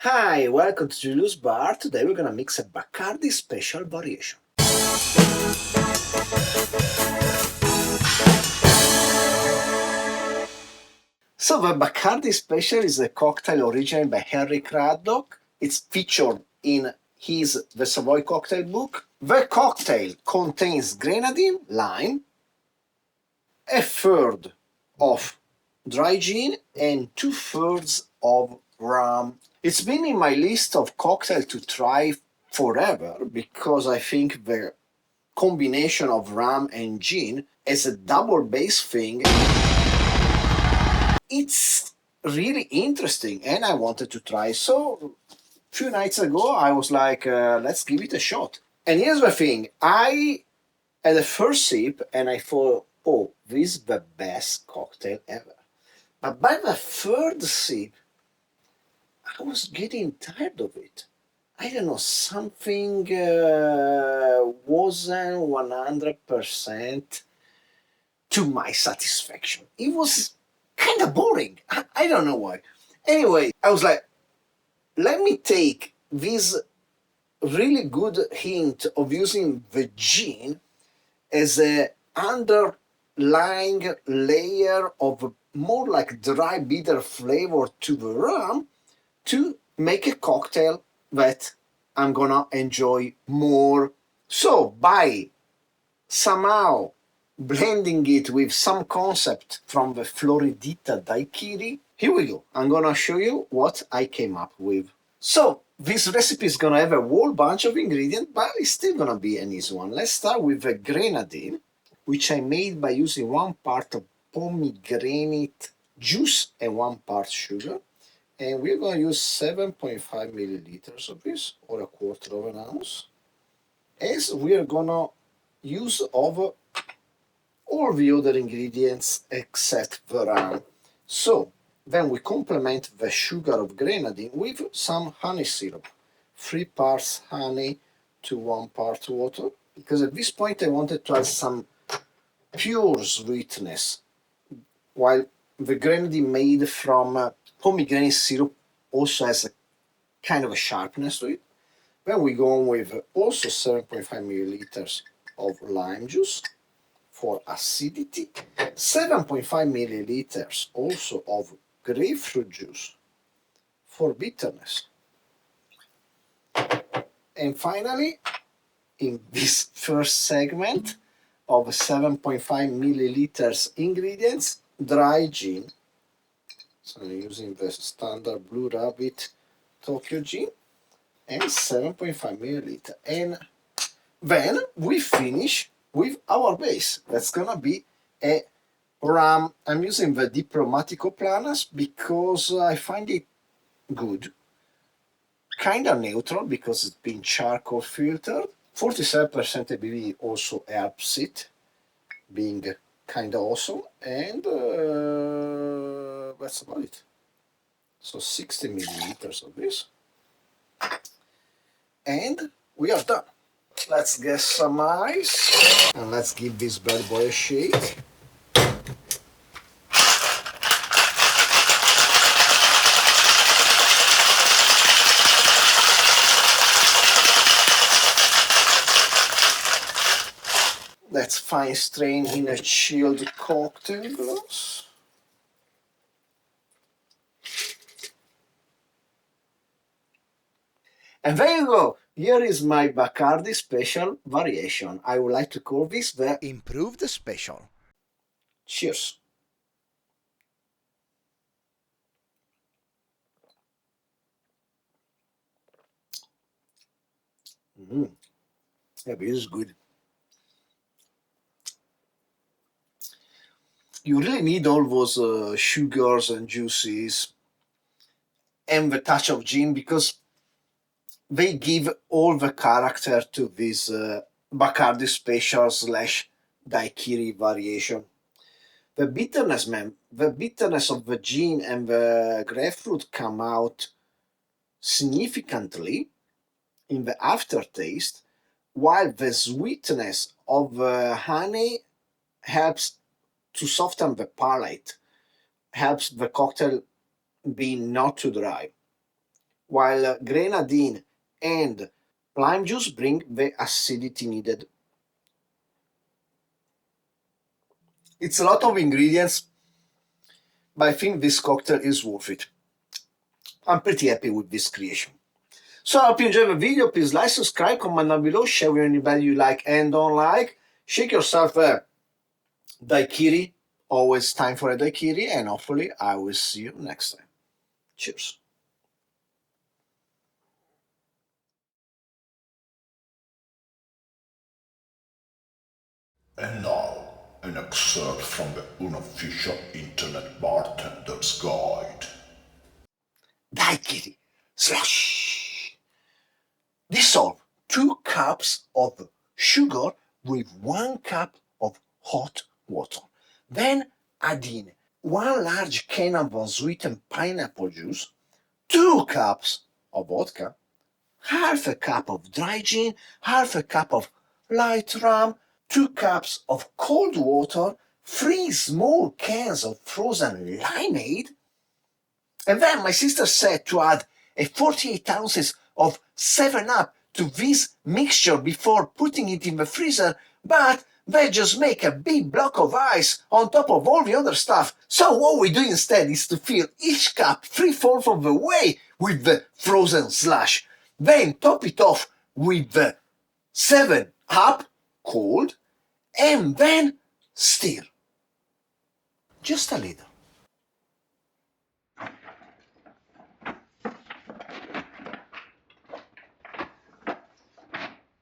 Hi, welcome to Julius Bar. Today we're gonna mix a Bacardi Special variation. So the Bacardi Special is a cocktail originated by Henry Craddock. It's featured in his The Savoy Cocktail book. The cocktail contains grenadine, lime, a third of dry gin, and two-thirds of rum. It's been in my list of cocktails to try forever because I think the combination of rum and gin as a double base thing, it's really interesting and I wanted to try. So a few nights ago I was like, let's give it a shot. And here's the thing, I had a first sip and I thought, oh, this is the best cocktail ever. But by the third sip, I was getting tired of it. I don't know, something wasn't 100% to my satisfaction. It was kind of boring. I don't know why. Anyway, I was like, let me take this really good hint of using the gin as a underlying layer of more like dry bitter flavor to the rum to make a cocktail that I'm gonna enjoy more. So by somehow blending it with some concept from the Floridita Daiquiri, here we go. I'm gonna show you what I came up with. So this recipe is gonna have a whole bunch of ingredients, but it's still gonna be an easy one. Let's start with the grenadine, which I made by using 1 part of pomegranate juice and 1 part sugar. And we're going to use 7.5 milliliters of this, or a quarter of an ounce, as we are going to use over all the other ingredients except the rum. So then we complement the sugar of grenadine with some honey syrup, 3 parts honey to 1 part water, because at this point I wanted to add some pure sweetness, while the grenadine made from pomegranate syrup also has a kind of a sharpness to it. Then we go on with also 7.5 milliliters of lime juice for acidity, 7.5 milliliters also of grapefruit juice for bitterness. And finally, in this first segment of 7.5 milliliters ingredients, dry gin. So I'm using the standard Blue Rabbit Tokyo gin and 7.5 milliliter. And then we finish with our base. That's gonna be a rum. I'm using the Diplomático Planas because I find it good. Kind of neutral because it's been charcoal filtered. 47% ABV also helps it being kind of awesome. And that's about it. So 60 milliliters of this. And we are done. Let's get some ice and let's give this bad boy a shake. Let's fine strain in a chilled cocktail glass. And there you go. Here is my Bacardi Special variation. I would like to call this the Improved Special. Cheers. Yeah, this is good. You really need all those sugars and juices and the touch of gin because they give all the character to this Bacardi Special slash Daiquiri variation. The bitterness, man, the bitterness of the gin and the grapefruit come out significantly in the aftertaste, while the sweetness of the honey helps to soften the palate, helps the cocktail be not too dry. while grenadine and lime juice bring the acidity needed. It's a lot of ingredients, but I think this cocktail is worth it. I'm pretty happy with this creation. So I hope you enjoyed the video. Please like, subscribe, comment down below, share with anybody you like and don't like. Shake yourself a daiquiri. Always time for a daiquiri, and hopefully I will see you next time. Cheers. And now, an excerpt from the unofficial Internet Bartender's Guide. Daiquiri. Slush. Dissolve 2 cups of sugar with 1 cup of hot water. Then add in 1 large can of unsweetened pineapple juice, 2 cups of vodka, half a cup of dry gin, half a cup of light rum, 2 cups of cold water, 3 small cans of frozen limeade. And then my sister said to add a 48 ounces of 7-Up to this mixture before putting it in the freezer, but they just make a big block of ice on top of all the other stuff. So what we do instead is to fill each cup 3/4 of the way with the frozen slush. Then top it off with the 7-Up cold, and then stir. Just a little.